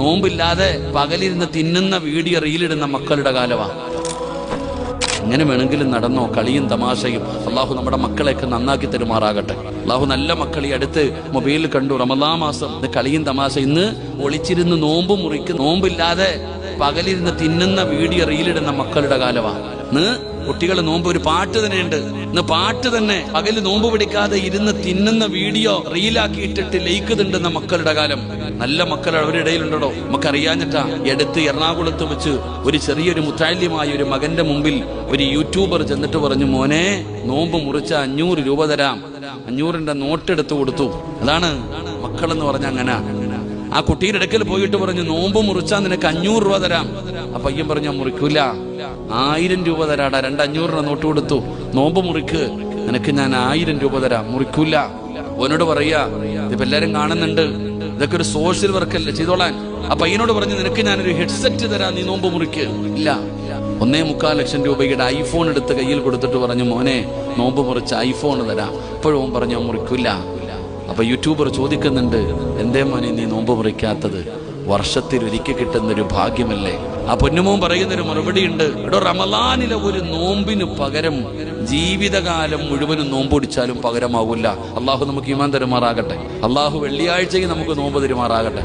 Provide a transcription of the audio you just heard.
നോമ്പില്ലാതെ പകലിരുന്ന് തിന്നുന്ന വീഡിയോ റീലിടുന്ന മക്കളുടെ കാലമാണ്. എങ്ങനെ വേണമെങ്കിലും നടന്നോ, കളിയും തമാശയും. അള്ളാഹു നമ്മുടെ മക്കളെയൊക്കെ നന്നാക്കി തരുമാറാകട്ടെ. അള്ളാഹു നല്ല മക്കൾ ഈ അടുത്ത് മൊബൈലിൽ കണ്ടു, റമദാൻ മാസം കളിയും തമാശ. ഇന്ന് ഒളിച്ചിരുന്ന് നോമ്പ് മുറിക്കും, നോമ്പില്ലാതെ പകലിരുന്ന് തിന്നുന്ന വീഡിയോ റീലിടുന്ന മക്കളുടെ കാലമാണ്. ഇന്ന് കുട്ടികൾ നോമ്പ്, ഒരു പാട്ട് തന്നെയുണ്ട്, ഇന്ന് പാട്ട് തന്നെ പകല് നോമ്പ് പിടിക്കാതെ ഇരുന്ന് തിന്നുന്ന വീഡിയോ റീലാക്കി ഇട്ടിട്ട് ലൈക്ക് തിണ്ടുന്ന മക്കളുടെ കാലം. നല്ല മക്കൾ അവരുടെ ഇടയിലുണ്ടോ നമുക്കറിയാഞ്ഞിട്ടാ. എടുത്ത് എറണാകുളത്ത് വെച്ച് ഒരു ചെറിയൊരു മുത്താല്യമായ ഒരു മകന്റെ മുമ്പിൽ ഒരു യൂട്യൂബർ ചെന്നിട്ട് പറഞ്ഞു, മോനെ നോമ്പ് മുറിച്ച 500 രൂപ തരാം. 500ന്റെ നോട്ടെടുത്ത് കൊടുത്തു. അതാണ് മക്കളെന്ന് പറഞ്ഞ അങ്ങനെ. ആ കുട്ടിയുടെ അടുക്കൽ പോയിട്ട് പറഞ്ഞു, നോമ്പ് മുറിച്ചാൽ നിനക്ക് 500 രൂപ തരാം. ആ പയ്യൻ പറഞ്ഞു, മുറിക്കൂല, 1000 രൂപ തരാടാ. 2 500 നോട്ട് കൊടുത്തു. നോമ്പ് മുറിക്ക്, നിനക്ക് ഞാൻ 1000 രൂപ തരാം. മുറിക്കൂല. ഓനോട് പറയാ, ഇതിപ്പോ എല്ലാരും കാണുന്നുണ്ട്, ഇതൊക്കെ ഒരു സോഷ്യൽ വർക്കല്ലേ, ചെയ്തോളാൻ. ആ പയ്യനോട് പറഞ്ഞു, നിനക്ക് ഞാനൊരു ഹെഡ്സെറ്റ് തരാം, നീ നോമ്പ് മുറിക്ക്. ഇല്ല, 1.25 ലക്ഷം രൂപയുടെ ഐഫോൺ എടുത്ത് കയ്യിൽ കൊടുത്തിട്ട് പറഞ്ഞു, മോനെ നോമ്പ് മുറിച്ച് ഐഫോൺ തരാം. ഇപ്പോഴും പറഞ്ഞു മുറിക്കില്ല. അപ്പൊ യൂട്യൂബർ ചോദിക്കുന്നുണ്ട്, എന്തേ മോനെ നീ നോമ്പ് മുറിക്കാത്തത്? വർഷത്തിൽ ഒരിക്കൽ കിട്ടുന്നൊരു ഭാഗ്യമല്ലേ? ആ പൊന്നുമോൻ പറയുന്നൊരു മറുപടി ഉണ്ട്, എടോ റമളാനിലെ ഒരു നോമ്പിന് പകരം ജീവിതകാലം മുഴുവനും നോമ്പൊടിച്ചാലും പകരമാകില്ല. അള്ളാഹു നമുക്ക് ഈമാൻ തരുമാറാകട്ടെ. അള്ളാഹു വെള്ളിയാഴ്ചയും നമുക്ക് നോമ്പ് തരുമാറാകട്ടെ.